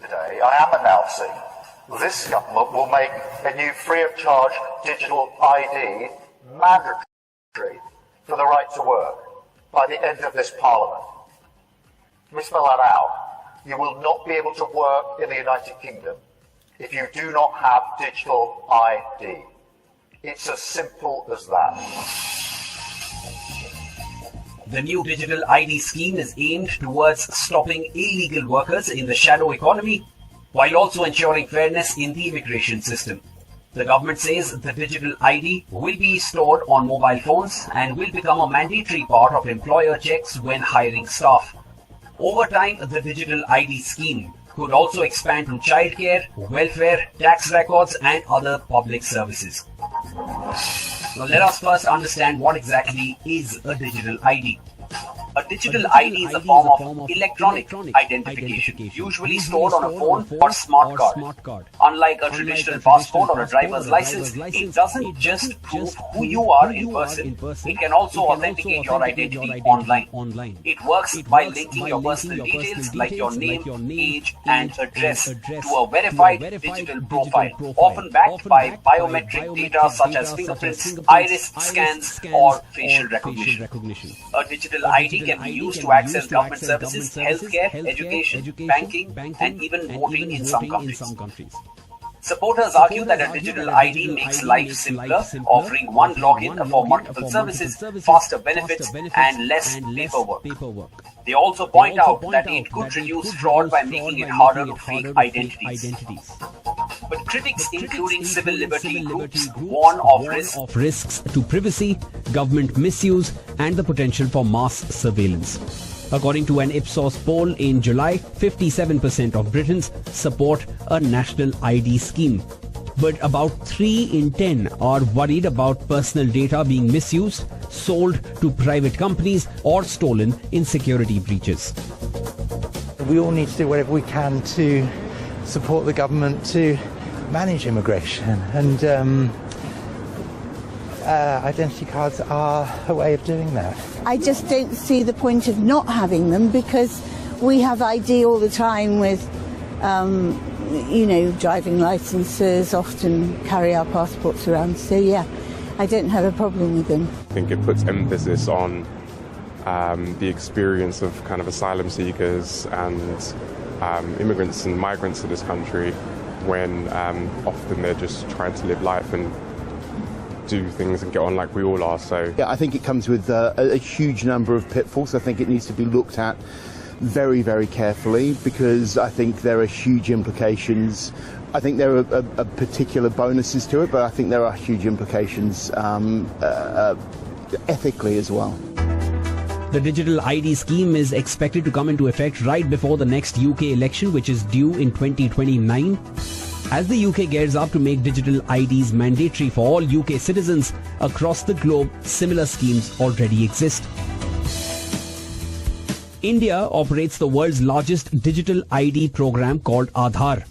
Today, I am announcing this government will make a new free-of-charge digital ID mandatory for the right to work by the end of this Parliament. Let me spell that out. You will not be able to work in the United Kingdom if you do not have digital ID. It's as simple as that. The new digital ID scheme is aimed towards stopping illegal workers in the shadow economy, while also ensuring fairness in the immigration system. The government says the digital ID will be stored on mobile phones and will become a mandatory part of employer checks when hiring staff. Over time, the digital ID scheme could also expand to childcare, welfare, tax records and other public services. Now let us first understand what exactly is a digital ID. A digital ID is a form of electronic identification, usually stored on a phone or smart card. Unlike a traditional passport or a driver's license, it doesn't just prove who you are in person. It can also authenticate your identity online. It works by linking your personal details like your name, age and address to a verified digital profile, often backed by biometric data such as fingerprints, iris scans or facial recognition. A digital ID can be used to access government services, healthcare, education, banking, and even voting in some countries. Supporters argue that a digital ID makes life simpler, offering one login for multiple services, faster benefits, and less paperwork. They also point out that it could reduce fraud by making it harder to fake identities. But critics, including civil liberty groups, warn of risks to privacy, government misuse, and the potential for mass surveillance. According to an Ipsos poll in July, 57% of Britons support a national ID scheme. But about 3 in 10 are worried about personal data being misused, sold to private companies, or stolen in security breaches. We all need to do whatever we can to support the government to manage immigration, and identity cards are a way of doing that. I just don't see the point of not having them, because we have ID all the time with, driving licenses, often carry our passports around. So yeah, I don't have a problem with them. I think it puts emphasis on the experience of kind of asylum seekers and immigrants and migrants to this country, when often they're just trying to live life and do things and get on like we all are. So yeah, I think it comes with a huge number of pitfalls. I think it needs to be looked at very, very carefully, because I think there are huge implications. I think there are particular bonuses to it, but I think there are huge implications ethically as well. The digital ID scheme is expected to come into effect right before the next UK election, which is due in 2029. As the UK gears up to make digital IDs mandatory for all UK citizens across the globe, similar schemes already exist. India operates the world's largest digital ID program called Aadhaar.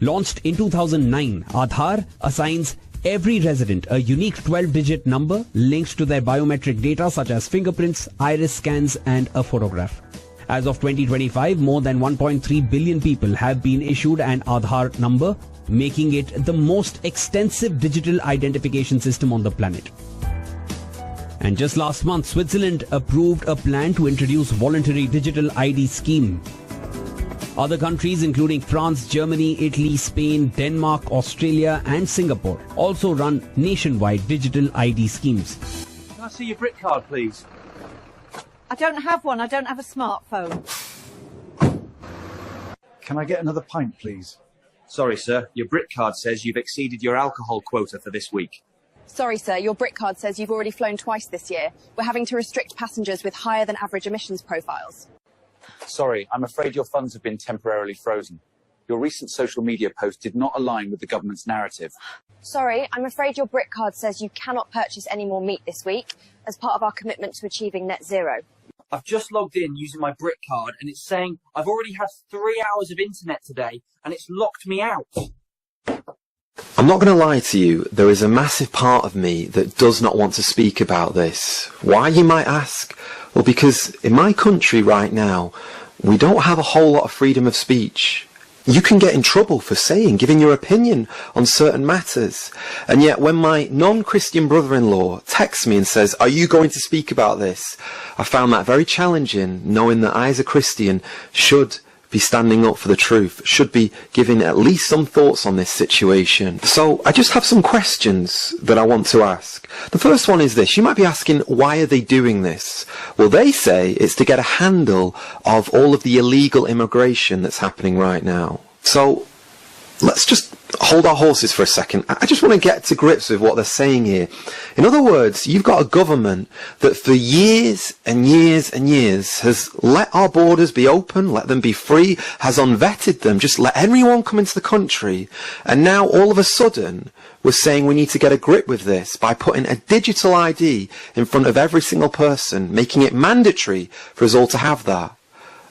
Launched in 2009, Aadhaar assigns every resident a unique 12-digit number linked to their biometric data such as fingerprints, iris scans and a photograph. As of 2025, more than 1.3 billion people have been issued an Aadhaar number, making it the most extensive digital identification system on the planet. And just last month, Switzerland approved a plan to introduce voluntary digital ID scheme. Other countries including France, Germany, Italy, Spain, Denmark, Australia and Singapore also run nationwide digital ID schemes. Can I see your Brit card, please? I don't have one. I don't have a smartphone. Can I get another pint, please? Sorry, sir. Your Brit card says you've exceeded your alcohol quota for this week. Sorry, sir. Your Brit card says you've already flown twice this year. We're having to restrict passengers with higher than average emissions profiles. Sorry, I'm afraid your funds have been temporarily frozen. Your recent social media post did not align with the government's narrative. Sorry, I'm afraid your Brit card says you cannot purchase any more meat this week as part of our commitment to achieving net zero. I've just logged in using my Brit card and it's saying I've already had 3 hours of internet today and it's locked me out. I'm not going to lie to you, there is a massive part of me that does not want to speak about this. Why, you might ask? Well, because in my country right now, we don't have a whole lot of freedom of speech. you can get in trouble for giving your opinion on certain matters. And yet when my non-Christian brother-in-law texts me and says, are you going to speak about this? I found that very challenging, knowing that I as a Christian should be standing up for the truth, should be giving at least some thoughts on this situation. So I just have some questions that I want to ask. The first one is this. You might be asking, why are they doing this? Well, they say it's to get a handle of all of the illegal immigration that's happening right now. So let's just hold our horses for a second. I just want to get to grips with what they're saying here. In other words, you've got a government that for years and years and years has let our borders be open, let them be free, has unvetted them, just let anyone come into the country. And now all of a sudden we're saying we need to get a grip with this by putting a digital ID in front of every single person, making it mandatory for us all to have that.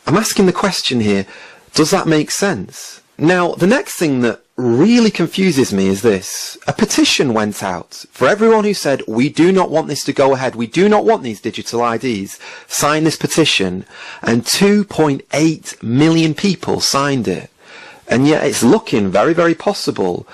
I'm asking the question here, does that make sense? Now, the next thing that really confuses me is this. A petition went out for everyone who said, we do not want this to go ahead, we do not want these digital IDs, sign this petition, and 2.8 million people signed it. And yet it's looking very, very possible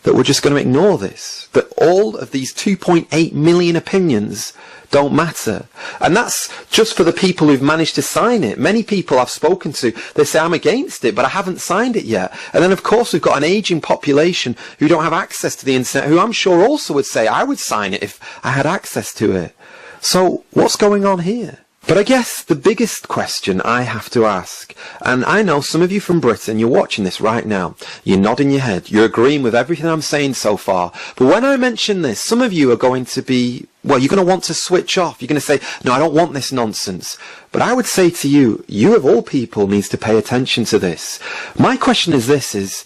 that we're just going to ignore this, that all of these 2.8 million opinions don't matter. And that's just for the people who've managed to sign it. Many people I've spoken to, they say, I'm against it, but I haven't signed it yet. And then, of course, we've got an aging population who don't have access to the internet, who I'm sure also would say, I would sign it if I had access to it. So what's going on here? But I guess the biggest question I have to ask, and I know some of you from Britain, you're watching this right now, you're nodding your head, you're agreeing with everything I'm saying so far, but when I mention this, some of you are going to be, well, you're going to want to switch off, you're going to say, no, I don't want this nonsense. But I would say to you, you of all people needs to pay attention to this. My question is this, is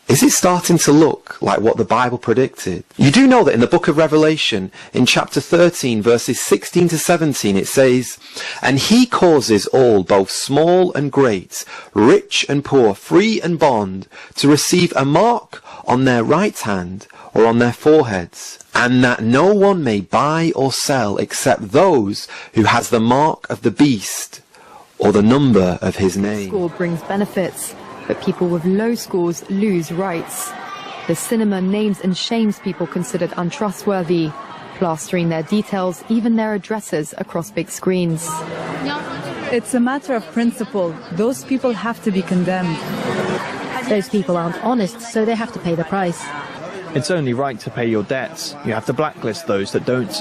it starting to look like what the Bible predicted? You do know that in the book of Revelation, in chapter 13, verses 16 to 17, it says, and he causes all, both small and great, rich and poor, free and bond, to receive a mark on their right hand or on their foreheads, and that no one may buy or sell except those who has the mark of the beast or the number of his name. Score brings benefits, but people with low scores lose rights. The cinema names and shames people considered untrustworthy, plastering their details, even their addresses, across big screens. It's a matter of principle. Those people have to be condemned. Those people aren't honest, so they have to pay the price. It's only right to pay your debts. You have to blacklist those that don't.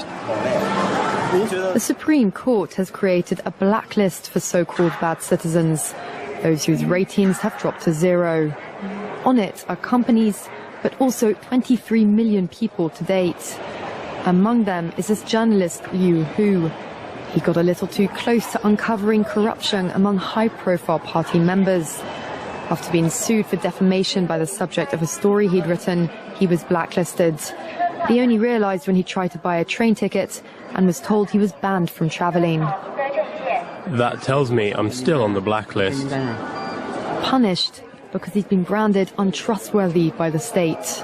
The Supreme Court has created a blacklist for so-called bad citizens, those whose ratings have dropped to zero. On it are companies, but also 23 million people to date. Among them is this journalist Liu Hu. He got a little too close to uncovering corruption among high-profile party members. After being sued for defamation by the subject of a story he'd written, he was blacklisted. He only realized when he tried to buy a train ticket and was told he was banned from traveling. That tells me I'm still on the blacklist. Punished because he's been branded untrustworthy by the state.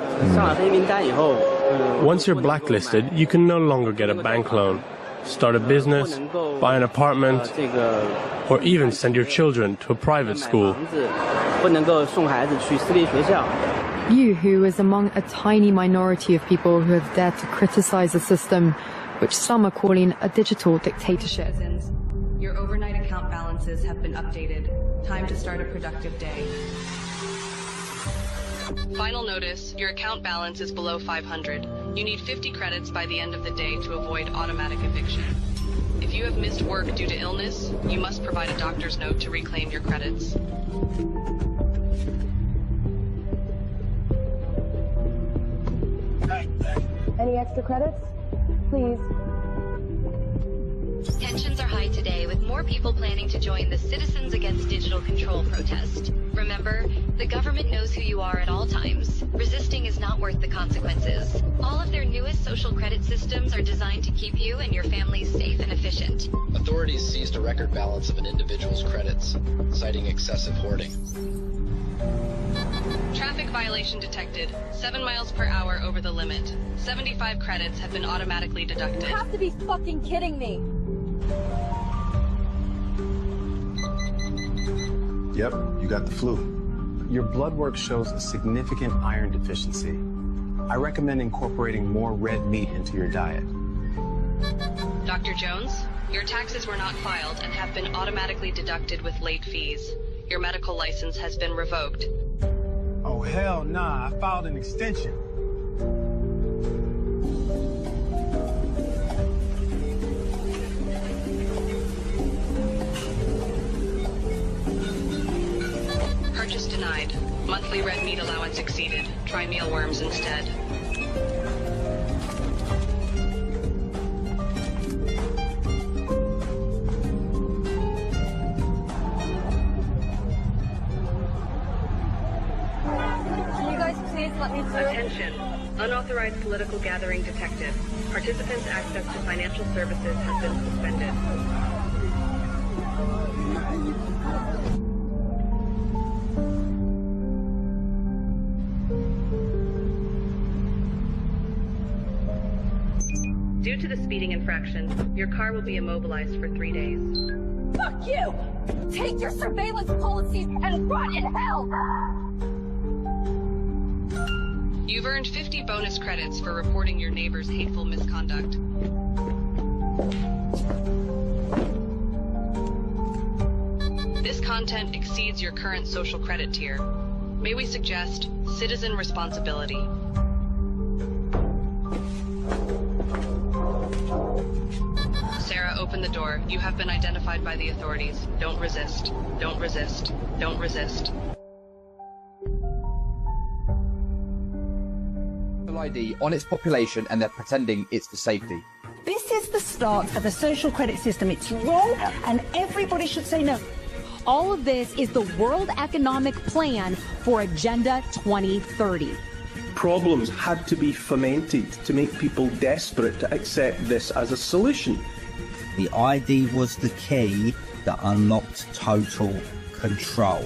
Once you're blacklisted, you can no longer get a bank loan, start a business, buy an apartment, or even send your children to a private school. Liu Hu is among a tiny minority of people who have dared to criticize the system, which some are calling a digital dictatorship. Your overnight account balances have been updated. Time to start a productive day. Final notice, your account balance is below 500. You need 50 credits by the end of the day to avoid automatic eviction. If you have missed work due to illness, you must provide a doctor's note to reclaim your credits. Any extra credits? Please. Tensions are high today, with more people planning to join the Citizens Against Digital Control protest. Remember, the government knows who you are at all times. Resisting is not worth the consequences. All of their newest social credit systems are designed to keep you and your families safe and efficient. Authorities seized a record balance of an individual's credits, citing excessive hoarding. Traffic violation detected. 7 miles per hour over the limit. 75 credits have been automatically deducted. You have to be fucking kidding me. Yep, you got the flu. Your blood work shows a significant iron deficiency. I recommend incorporating more red meat into your diet. Dr. Jones, your taxes were not filed and have been automatically deducted with late fees. Your medical license has been revoked. Oh, hell nah. I filed an extension. Purchase denied. Monthly red meat allowance exceeded. Try mealworms instead. Can you guys please let me through? Attention. Unauthorized political gathering detected. Participants' access to financial services has been suspended. Due to the speeding infraction, your car will be immobilized for 3 days. Fuck you! Take your surveillance policies and rot in hell! You've earned 50 bonus credits for reporting your neighbor's hateful misconduct. This content exceeds your current social credit tier. May we suggest citizen responsibility? Sarah, open the door. You have been identified by the authorities. Don't resist. Don't resist. Don't resist. ID on its population and they're pretending it's for safety. This is the start of the social credit system. It's wrong and everybody should say no. All of this is the World Economic Plan for Agenda 2030. Problems had to be fomented to make people desperate to accept this as a solution. The ID was the key that unlocked total control.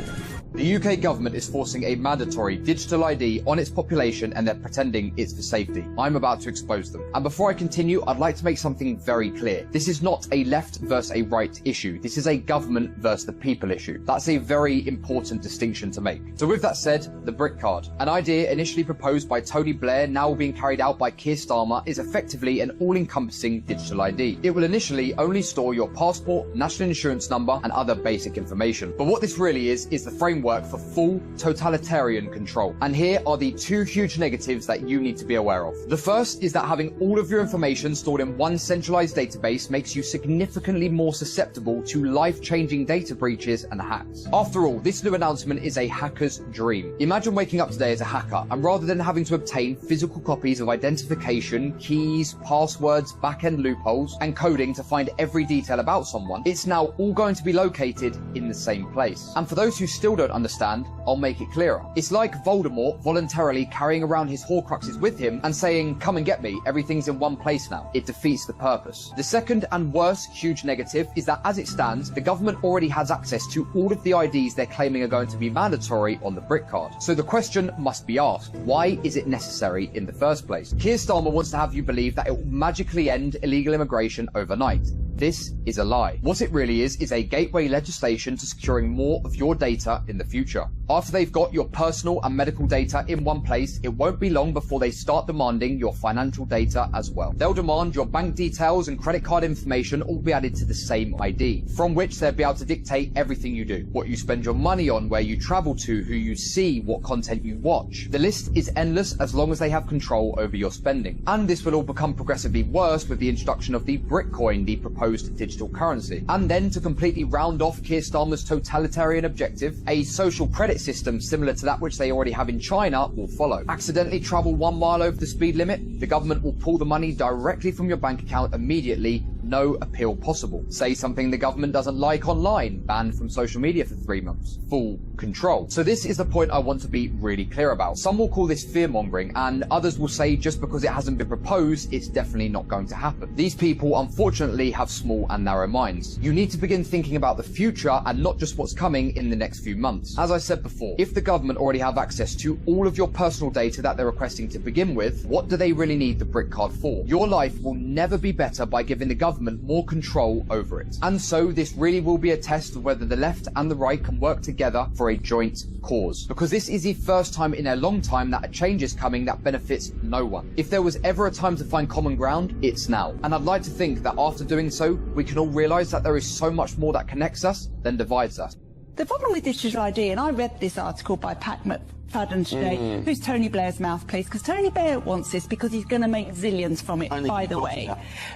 The UK government is forcing a mandatory digital ID on its population and they're pretending it's for safety. I'm about to expose them. And before I continue, I'd like to make something very clear. This is not a left versus a right issue. This is a government versus the people issue. That's a very important distinction to make. So with that said, the brick card, an idea initially proposed by Tony Blair, now being carried out by Keir Starmer, is effectively an all-encompassing digital ID. It will initially only store your passport, national insurance number, and other basic information. But what this really is the framework for full totalitarian control. And here are the two huge negatives that you need to be aware of. The first is that having all of your information stored in one centralized database makes you significantly more susceptible to life-changing data breaches and hacks. After all, this new announcement is a hacker's dream. Imagine waking up today as a hacker, and rather than having to obtain physical copies of identification, keys, passwords, back-end loopholes, and coding to find every detail about someone, it's now all going to be located in the same place. And for those who still don't understand, I'll make it clearer. It's like Voldemort voluntarily carrying around his Horcruxes with him and saying, come and get me, everything's in one place now. It defeats the purpose. The second and worst huge negative is that as it stands, the government already has access to all of the IDs they're claiming are going to be mandatory on the brick card. So the question must be asked, why is it necessary in the first place? Keir Starmer wants to have you believe that it will magically end illegal immigration overnight. This is a lie. What it really is a gateway legislation to securing more of your data in the future. After they've got your personal and medical data in one place, it won't be long before they start demanding your financial data as well. They'll demand your bank details and credit card information all be added to the same ID, from which they'll be able to dictate everything you do, what you spend your money on, where you travel to, who you see, what content you watch. The list is endless as long as they have control over your spending. And this will all become progressively worse with the introduction of the Bitcoin, the proposed digital currency. And then to completely round off Keir Starmer's totalitarian objective, a social credit system similar to that which they already have in China will follow. Accidentally travel 1 mile over the speed limit, the government will pull the money directly from your bank account immediately, no appeal possible. Say something the government doesn't like online, banned from social media for 3 months. Full control. So this is the point I want to be really clear about. Some will call this fear-mongering, and others will say just because it hasn't been proposed, it's definitely not going to happen. These people, unfortunately, have small and narrow minds. You need to begin thinking about the future and not just what's coming in the next few months. As I said before, if the government already have access to all of your personal data that they're requesting to begin with, what do they really need the brick card for? Your life will never be better by giving the government government more control over it. And so this really will be a test of whether the left and the right can work together for a joint cause. Because this is the first time in a long time that a change is coming that benefits no one. If there was ever a time to find common ground, it's now. And I'd like to think that after doing so, we can all realise that there is so much more that connects us than divides us. The problem with digital ID, and I read this article by Pat McFadden today, who's Tony Blair's mouthpiece, because Tony Blair wants this because he's going to make zillions from it, by the way.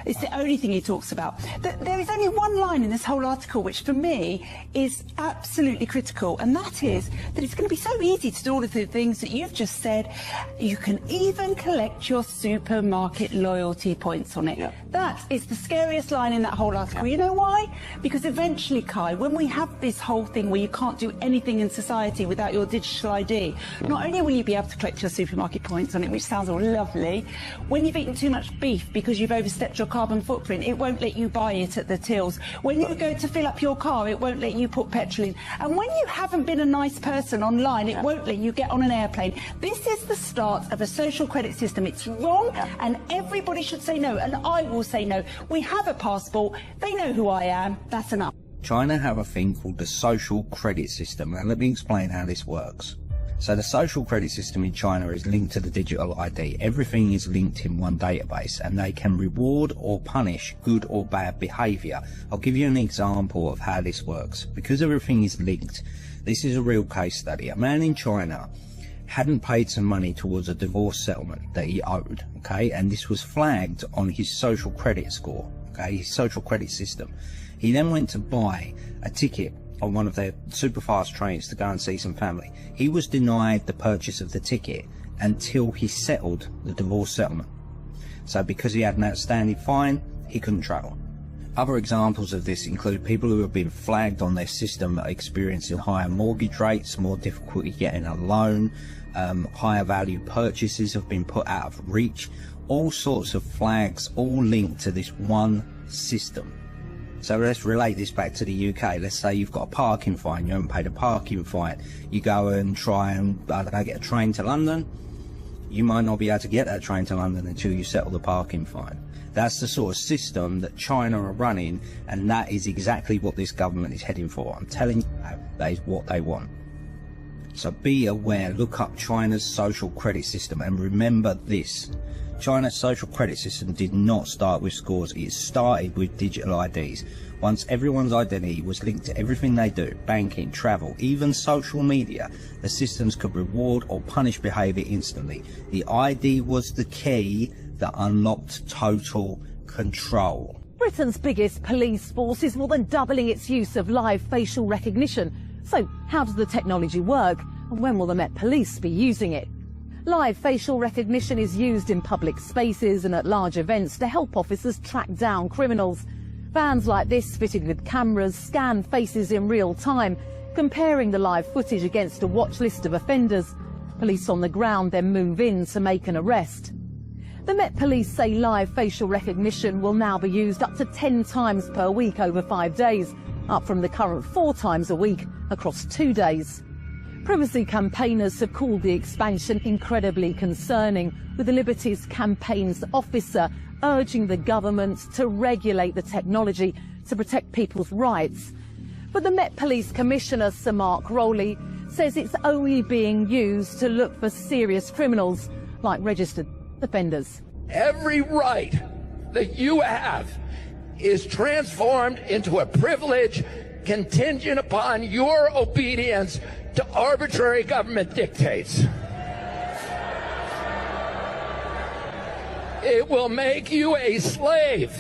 It's the only thing he talks about. There is only one line in this whole article which, for me, is absolutely critical, and that is that it's going to be so easy to do all of the things that you've just said. You can even collect your supermarket loyalty points on it. That is the scariest line in that whole article. You know why? Because eventually, Kai, when we have this whole thing where you can't do anything in society without your digital ID, not only will you be able to collect your supermarket points on it, which sounds all lovely, when you've eaten too much beef because you've overstepped your carbon footprint, it won't let you buy it at the tills. When you go to fill up your car, it won't let you put petrol in. And when you haven't been a nice person online, it won't let you get on an airplane. This is the start of a social credit system. It's wrong, and everybody should say no, and I will say no. We have a passport. They know who I am. That's enough. China have a thing called the social credit system. Now let me explain how this works. So the social credit system in China is linked to the digital ID. Everything is linked in one database, and they can reward or punish good or bad behaviour. I'll give you an example of how this works. Because everything is linked, this is a real case study. A man in China hadn't paid some money towards a divorce settlement that he owed, okay, and this was flagged on his social credit score, okay, his social credit system. He then went to buy a ticket on one of their super fast trains to go and see some family. He was denied the purchase of the ticket until he settled the divorce settlement. So because he had an outstanding fine, he couldn't travel. Other examples of this include people who have been flagged on their system experiencing higher mortgage rates, more difficulty getting a loan, higher value purchases have been put out of reach, all sorts of flags, all linked to this one system. So let's relate this back to the UK. Let's say you've got a parking fine, you haven't paid a parking fine. You go and try and, I don't know, get a train to London. You might not be able to get that train to London until you settle the parking fine. That's the sort of system that China are running, and that is exactly what this government is heading for. I'm telling you, that is what they want. So be aware, look up China's social credit system, and remember this. China's social credit system did not start with scores, it started with digital IDs. Once everyone's identity was linked to everything they do, banking, travel, even social media, the systems could reward or punish behaviour instantly. The ID was the key that unlocked total control. Britain's biggest police force is more than doubling its use of live facial recognition. So how does the technology work, and when will the Met Police be using it? Live facial recognition is used in public spaces and at large events to help officers track down criminals. Vans like this, fitted with cameras, scan faces in real time, comparing the live footage against a watch list of offenders. Police on the ground then move in to make an arrest. The Met Police say live facial recognition will now be used up to 10 times per week over 5 days, up from the current 4 times a week across 2 days. Privacy campaigners have called the expansion incredibly concerning, with the Liberties campaign's officer urging the government to regulate the technology to protect people's rights. But the Met Police Commissioner, Sir Mark Rowley, says it's only being used to look for serious criminals, like registered offenders. Every right that you have is transformed into a privilege contingent upon your obedience to arbitrary government dictates. It will make you a slave.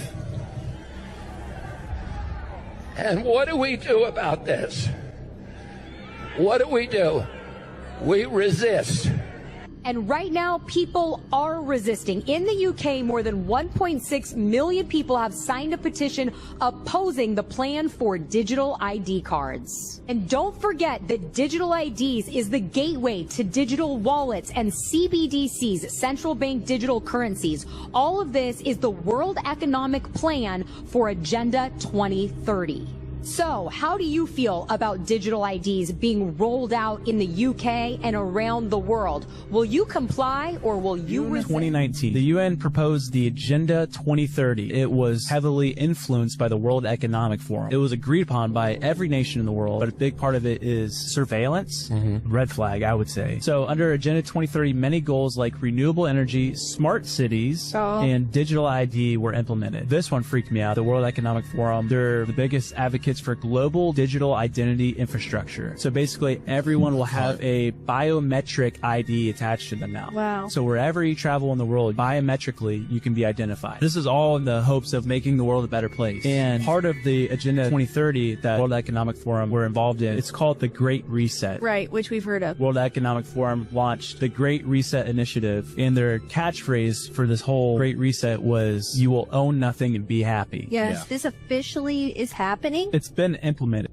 And what do we do about this? What do? We resist. And right now, people are resisting. In the UK, more than 1.6 million people have signed a petition opposing the plan for digital ID cards. And don't forget that digital IDs is the gateway to digital wallets and CBDCs, central bank digital currencies. All of this is the World Economic Plan for Agenda 2030. So, how do you feel about digital IDs being rolled out in the UK and around the world? Will you comply or will you resist? 2019, the UN proposed the Agenda 2030. It was heavily influenced by the World Economic Forum. It was agreed upon by every nation in the world, but a big part of it is surveillance. Red flag, I would say. So under Agenda 2030, many goals like renewable energy, smart cities, and digital ID were implemented. This one freaked me out. The World Economic Forum, they're the biggest advocates for global digital identity infrastructure. So basically, everyone will have a biometric ID attached to them now. Wow. So wherever you travel in the world, biometrically, you can be identified. This is all in the hopes of making the world a better place. And part of the Agenda 2030 that World Economic Forum were involved in, it's called the Great Reset. Right, which we've heard of. World Economic Forum launched the Great Reset Initiative, and their catchphrase for this whole Great Reset was, "You will own nothing and be happy." Yes, this officially is happening? It's been implemented.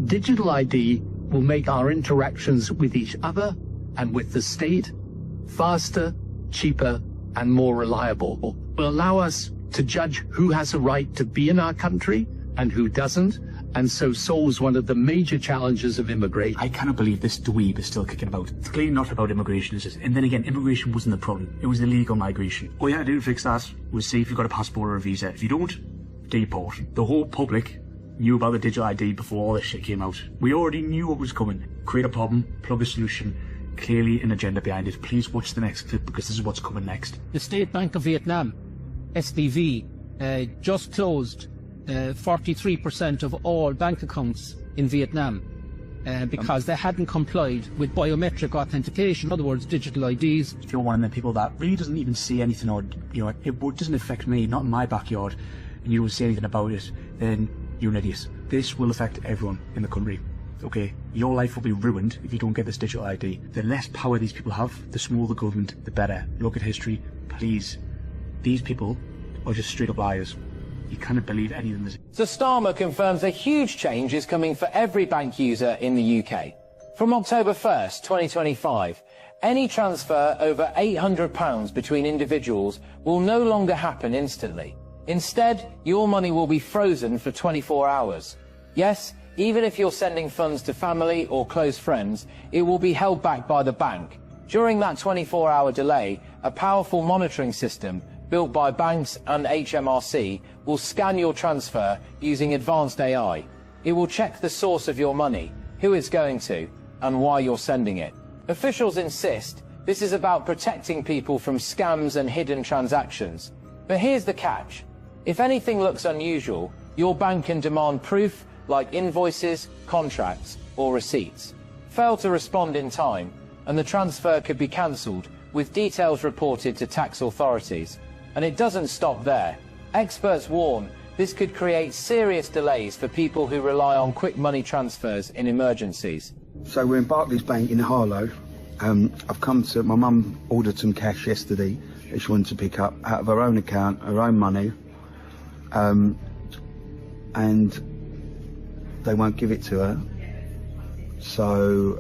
Digital ID will make our interactions with each other and with the state faster, cheaper, and more reliable. Will allow us to judge who has a right to be in our country and who doesn't, and so solves one of the major challenges of immigration. I cannot believe this dweeb is still kicking about. It's clearly not about immigration, is it? And then again, immigration wasn't the problem. It was illegal migration. All you had to do to fix that was see if you've got a passport or a visa. If you don't, deport. The whole public knew about the digital ID before all this shit came out. We already knew what was coming. Create a problem, plug a solution, clearly an agenda behind it. Please watch the next clip because this is what's coming next. The State Bank of Vietnam, SBV, just closed 43% of all bank accounts in Vietnam because they hadn't complied with biometric authentication, in other words, digital IDs. If you're one of the people that really doesn't even see anything, or it doesn't affect me, not in my backyard, and you don't say anything about it, then you're an idiot. This will affect everyone in the country. Okay, your life will be ruined if you don't get this digital ID. The less power these people have, the smaller the government, the better. Look at history, please. These people are just straight up liars. You cannot believe any of them. So Starmer confirms a huge change is coming for every bank user in the UK. From October 1st, 2025, any transfer over £800 between individuals will no longer happen instantly. Instead, your money will be frozen for 24 hours. Yes, even if you're sending funds to family or close friends, it will be held back by the bank. During that 24-hour delay, a powerful monitoring system built by banks and HMRC will scan your transfer using advanced AI. It will check the source of your money, who it's going to, and why you're sending it. Officials insist this is about protecting people from scams and hidden transactions. But here's the catch. If anything looks unusual, your bank can demand proof like invoices, contracts, or receipts. Fail to respond in time, and the transfer could be cancelled, with details reported to tax authorities. And it doesn't stop there. Experts warn this could create serious delays for people who rely on quick money transfers in emergencies. So we're in Barclays Bank in Harlow. I've come to, my mum ordered some cash yesterday that she wanted to pick up out of her own account, her own money. And they won't give it to her. So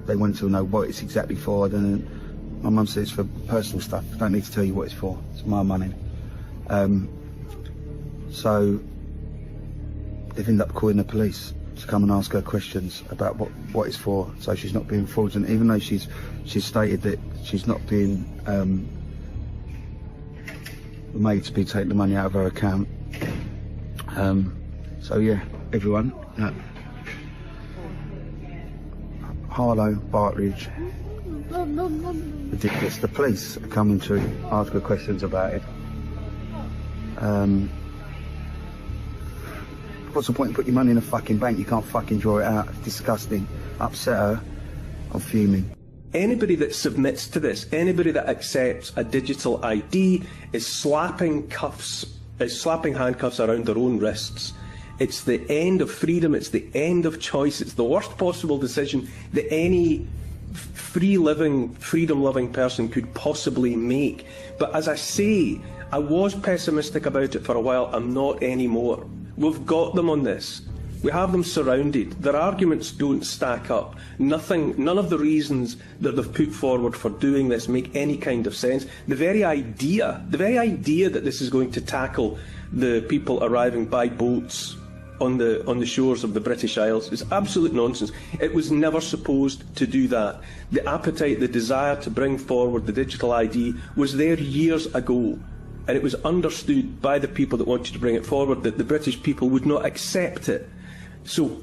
they wanted to know what it's exactly for. And my mum said it's for personal stuff. I don't need to tell you what it's for. It's my money. So they've ended up calling the police to come and ask her questions about what it's for, so she's not being fraudulent, even though she's stated that she's not being made to be taking the money out of her account. So yeah, everyone, Harlow, Bartridge, ridiculous. The police are coming to ask her questions about it. What's the point in putting your money in a fucking bank? You can't fucking draw it out. It's disgusting. Upset her. I'm fuming. Anybody that submits to this, anybody that accepts a digital ID is slapping handcuffs around their own wrists. It's the end of freedom, it's the end of choice, it's the worst possible decision that any freedom-loving person could possibly make. But as I say, I was pessimistic about it for a while, I'm not anymore. We've got them on this. We have them surrounded. Their arguments don't stack up. None of the reasons that they've put forward for doing this make any kind of sense. The very idea that this is going to tackle the people arriving by boats on the shores of the British Isles is absolute nonsense. It was never supposed to do that. The appetite, the desire to bring forward the digital ID was there years ago, and it was understood by the people that wanted to bring it forward that the British people would not accept it. So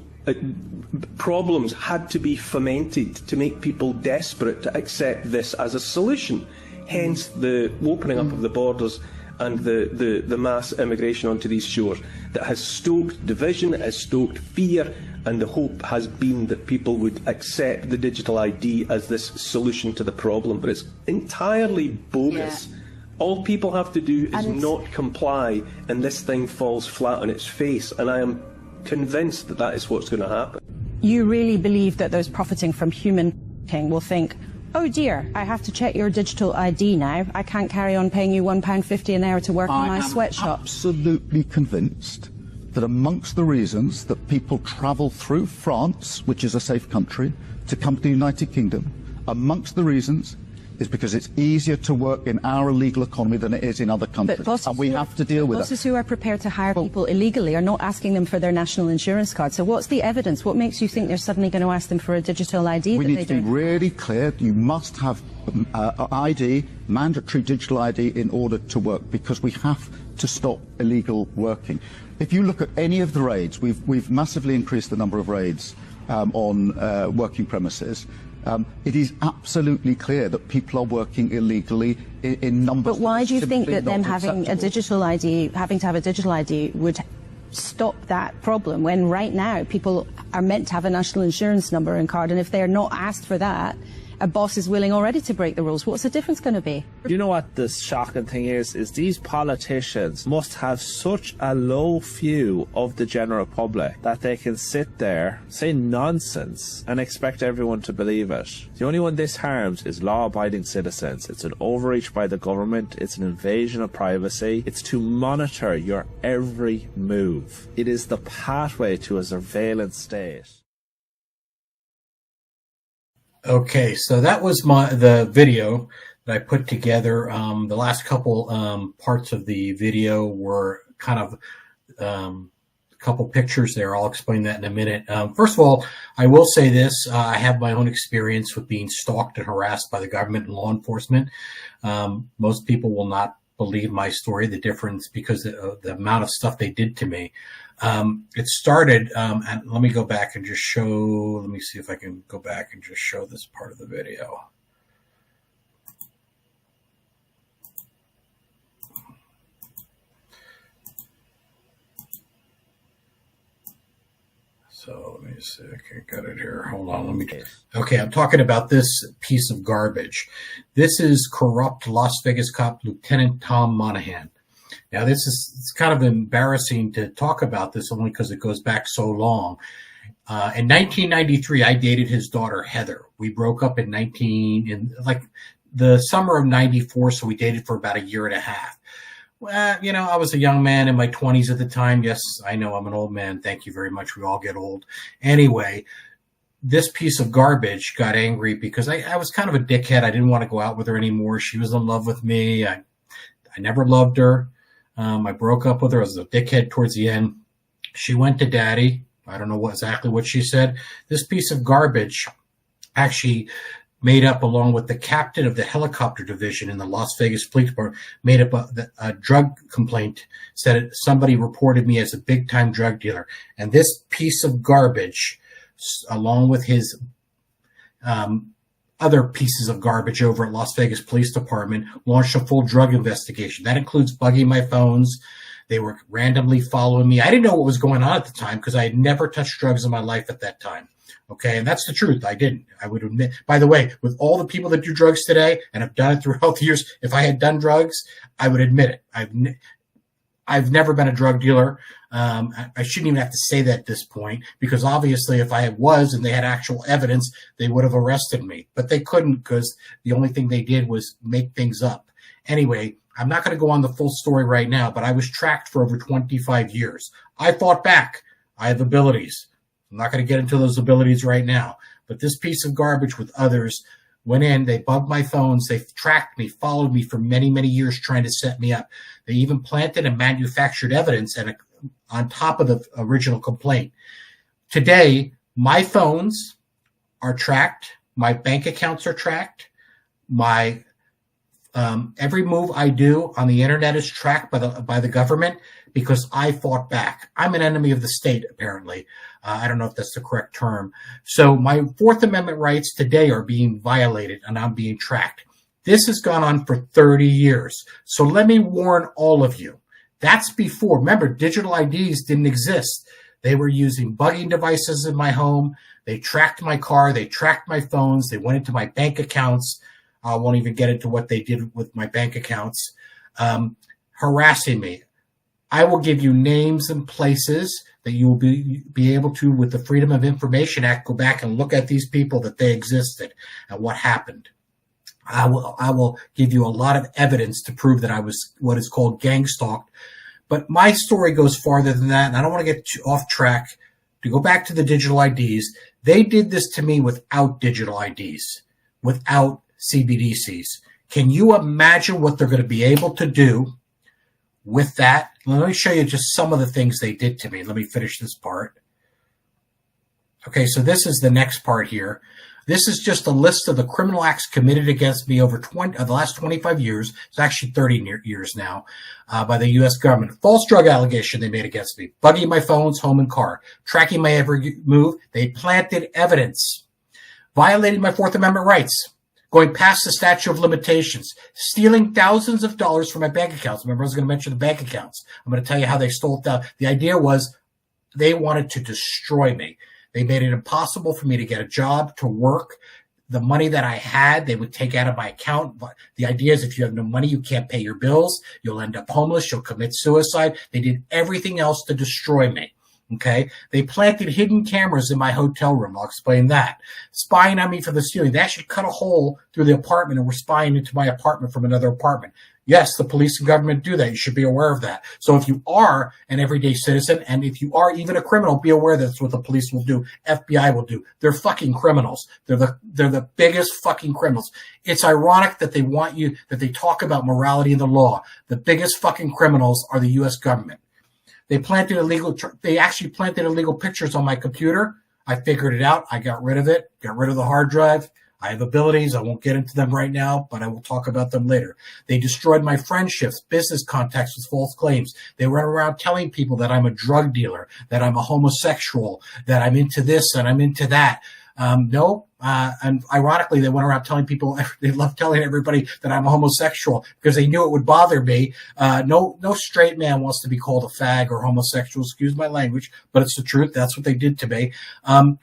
problems had to be fomented to make people desperate to accept this as a solution. Hence the opening up of the borders and the mass immigration onto these shores that has stoked division, it has stoked fear, and the hope has been that people would accept the digital ID as this solution to the problem. But it's entirely bogus. Yeah. All people have to do is not comply, and this thing falls flat on its face, and I am convinced that that is what's going to happen. You really believe that those profiting from human trafficking will think, oh dear, I have to check your digital ID now. I can't carry on paying you £1.50 an hour to work in my sweatshop. I'm absolutely convinced that amongst the reasons that people travel through France, which is a safe country, to come to the United Kingdom, amongst the reasons is because it's easier to work in our legal economy than it is in other countries, and we have to deal with it. Bosses who are prepared to hire people illegally are not asking them for their national insurance card. So what's the evidence? What makes you think they're suddenly going to ask them for a digital ID? We need to be really clear. You must have ID, mandatory digital ID, in order to work, because we have to stop illegal working. If you look at any of the raids, we've massively increased the number of raids on working premises. It is absolutely clear that people are working illegally in numbers. But why do you think that them having a digital ID, having to have a digital ID, would stop that problem, when right now people are meant to have a national insurance number and card, and if they're not asked for that, a boss is willing already to break the rules? What's the difference going to be? You know what the shocking thing is these politicians must have such a low view of the general public that they can sit there, say nonsense, and expect everyone to believe it. The only one this harms is law-abiding citizens. It's an overreach by the government. It's an invasion of privacy. It's to monitor your every move. It is the pathway to a surveillance state. Okay, so that was the video that I put together. The last couple parts of the video were kind of a couple pictures there. I'll explain that in a minute. First of all, I will say this. I have my own experience with being stalked and harassed by the government and law enforcement. Most people will not believe my story, the difference, because of the amount of stuff they did to me. It started, and let me go back and just show, let me see if I can go back and just show this part of the video. So let me see, I got it here. Hold on, let me. Okay, I'm talking about this piece of garbage. This is corrupt Las Vegas cop Lieutenant Tom Monahan. Now, it's kind of embarrassing to talk about this only because it goes back so long. In 1993, I dated his daughter, Heather. We broke up in the summer of 94, so we dated for about a year and a half. Well, you know, I was a young man in my 20s at the time. Yes, I know I'm an old man. Thank you very much. We all get old. Anyway, this piece of garbage got angry because I was kind of a dickhead. I didn't want to go out with her anymore. She was in love with me. I never loved her. I broke up with her. I was a dickhead towards the end. She went to daddy. I don't know exactly what she said. This piece of garbage actually made up, along with the captain of the helicopter division in the Las Vegas Police Department, made up a drug complaint, said somebody reported me as a big-time drug dealer. And this piece of garbage, along with his other pieces of garbage over at Las Vegas Police Department, launched a full drug investigation. That includes bugging my phones. They were randomly following me. I didn't know what was going on at the time because I had never touched drugs in my life at that time. Okay, and that's the truth. I didn't. I would admit. By the way, with all the people that do drugs today and have done it throughout the years, if I had done drugs, I would admit it. I've never been a drug dealer. I shouldn't even have to say that at this point, because obviously if I was and they had actual evidence, they would have arrested me. But they couldn't, because the only thing they did was make things up. Anyway, I'm not going to go on the full story right now, but I was tracked for over 25 years. I fought back. I have abilities. I'm not going to get into those abilities right now. But this piece of garbage with others went in, they bugged my phones, they tracked me, followed me for many, many years trying to set me up. They even planted and manufactured evidence and on top of the original complaint. Today, my phones are tracked, my bank accounts are tracked, my every move I do on the internet is tracked by the government because I fought back. I'm an enemy of the state, apparently. I don't know if that's the correct term. So my Fourth Amendment rights today are being violated, and I'm being tracked. This has gone on for 30 years. So let me warn all of you. That's before. Remember, digital IDs didn't exist. They were using bugging devices in my home. They tracked my car. They tracked my phones. They went into my bank accounts. I won't even get into what they did with my bank accounts, harassing me. I will give you names and places that you will be able to, with the Freedom of Information Act, go back and look at these people, that they existed and what happened. I will give you a lot of evidence to prove that I was what is called gang stalked. But my story goes farther than that, and I don't want to get off track. To go back to the digital IDs, they did this to me without digital IDs, without CBDCs. Can you imagine what they're going to be able to do with that? Let me show you just some of the things they did to me. Let me finish this part. Okay, so this is the next part here. This is just a list of the criminal acts committed against me over the last 25 years. It's actually 30 years now, by the U.S. government. False drug allegation they made against me. Bugging my phones, home, and car. Tracking my every move. They planted evidence. Violating my Fourth Amendment rights. Going past the statute of limitations. Stealing thousands of dollars from my bank accounts. Remember, I was going to mention the bank accounts. I'm going to tell you how they stole it down. The idea was they wanted to destroy me. They made it impossible for me to get a job, to work. The money that I had, they would take out of my account. But the idea is if you have no money, you can't pay your bills. You'll end up homeless. You'll commit suicide. They did everything else to destroy me. Okay. They planted hidden cameras in my hotel room. I'll explain that. Spying on me for the ceiling. They actually cut a hole through the apartment and were spying into my apartment from another apartment. Yes, the police and government do that. You should be aware of that. So if you are an everyday citizen, and if you are even a criminal, be aware that's what the police will do. FBI will do. They're fucking criminals. They're the biggest fucking criminals. It's ironic that that they talk about morality and the law. The biggest fucking criminals are the U.S. government. They actually planted illegal pictures on my computer. I figured it out. I got rid of it, got rid of the hard drive. I have abilities. I won't get into them right now, but I will talk about them later. They destroyed my friendships, business contacts with false claims. They run around telling people that I'm a drug dealer, that I'm a homosexual, that I'm into this and I'm into that. And ironically, they went around telling people, they love telling everybody that I'm a homosexual because they knew it would bother me. No straight man wants to be called a fag or homosexual, excuse my language, but it's the truth. That's what they did to me.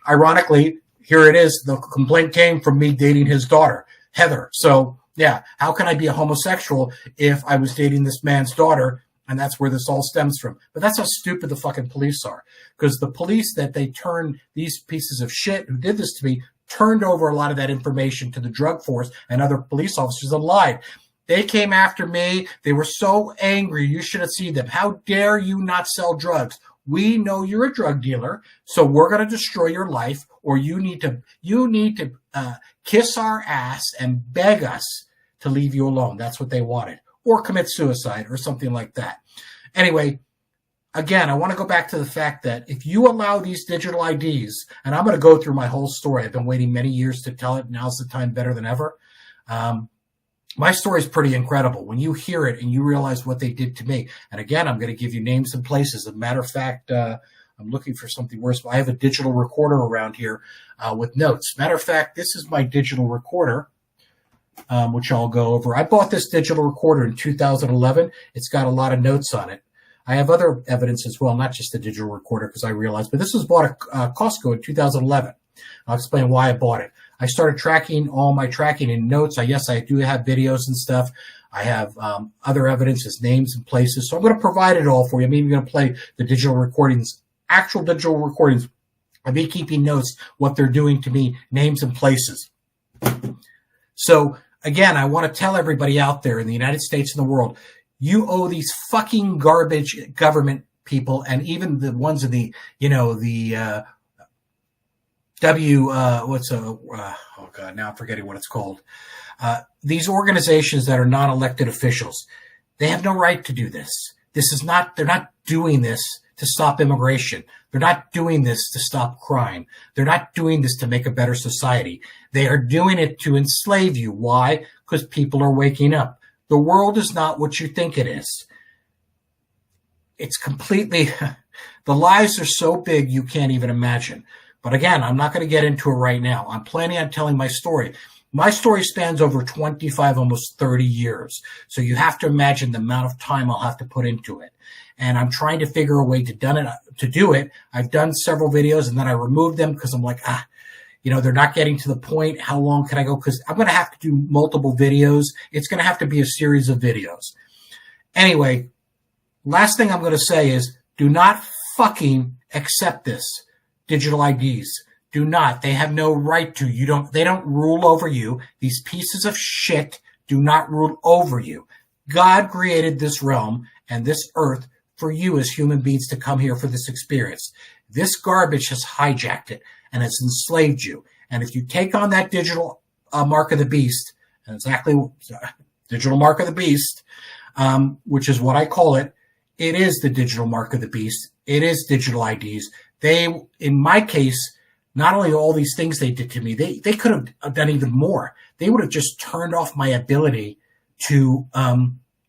Ironically, here it is. The complaint came from me dating his daughter, Heather. So, yeah, how can I be a homosexual if I was dating this man's daughter? And that's where this all stems from. But that's how stupid the fucking police are. Because the police that they turned, these pieces of shit who did this to me, turned over a lot of that information to the drug force and other police officers and lied. They came after me. They were so angry. You should have seen them. How dare you not sell drugs? We know you're a drug dealer, so we're going to destroy your life, or you need to kiss our ass and beg us to leave you alone. That's what they wanted, or commit suicide or something like that. Anyway, again, I want to go back to the fact that if you allow these digital IDs, and I'm going to go through my whole story. I've been waiting many years to tell it. Now's the time better than ever. My story is pretty incredible when you hear it and you realize what they did to me. And again, I'm going to give you names and places. As a matter of fact, I'm looking for something worse. I have a digital recorder around here with notes. Matter of fact, this is my digital recorder, which I'll go over. I bought this digital recorder in 2011. It's got a lot of notes on it. I have other evidence as well, not just the digital recorder, because I realized, but this was bought at Costco in 2011. I'll explain why I bought it. I started tracking all my tracking in notes. I do have videos and stuff. I have other evidence as names and places. So I'm going to provide it all for you. I'm even going to play the digital recordings, actual digital recordings of me keeping notes, what they're doing to me, names and places. So again, I want to tell everybody out there in the United States and the world, you owe these fucking garbage government people, and even the ones in the, oh God, now I'm forgetting what it's called. These organizations that are non-elected officials, they have no right to do this. They're not doing this to stop immigration. They're not doing this to stop crime. They're not doing this to make a better society. They are doing it to enslave you. Why? Because people are waking up. The world is not what you think it is. It's completely, the lies are so big you can't even imagine. But again, I'm not going to get into it right now. I'm planning on telling my story. My story spans over 25, almost 30 years. So you have to imagine the amount of time I'll have to put into it. And I'm trying to figure a way to do it. I've done several videos and then I removed them because I'm like, they're not getting to the point. How long can I go? Because I'm going to have to do multiple videos. It's going to have to be a series of videos. Anyway, last thing I'm going to say is do not fucking accept this. Digital IDs. Do not. They have no right to. They don't rule over you. These pieces of shit do not rule over you. God created this realm and this earth for you as human beings to come here for this experience. This garbage has hijacked it and has enslaved you. And if you take on that digital mark of the beast, and exactly digital mark of the beast, which is what I call it, it is the digital mark of the beast. It is digital IDs. They, in my case, not only all these things they did to me, they could have done even more. They would have just turned off my ability to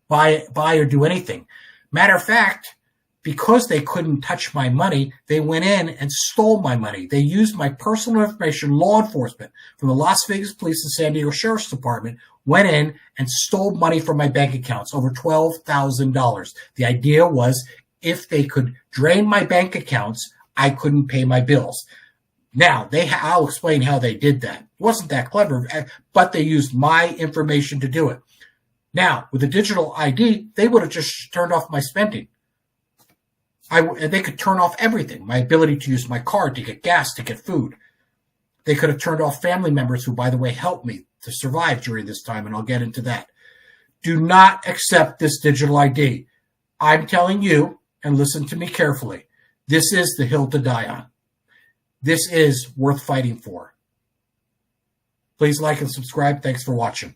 buy or do anything. Matter of fact, because they couldn't touch my money, they went in and stole my money. They used my personal information. Law enforcement from the Las Vegas Police and San Diego Sheriff's Department went in and stole money from my bank accounts, over $12,000. The idea was if they could drain my bank accounts, I couldn't pay my bills. Now, I'll explain how they did that. It wasn't that clever, but they used my information to do it. Now, with a digital ID, they would have just turned off my spending. They could turn off everything, my ability to use my card to get gas, to get food. They could have turned off family members who, by the way, helped me to survive during this time, and I'll get into that. Do not accept this digital ID. I'm telling you, and listen to me carefully, this is the hill to die on. This is worth fighting for. Please like and subscribe. Thanks for watching.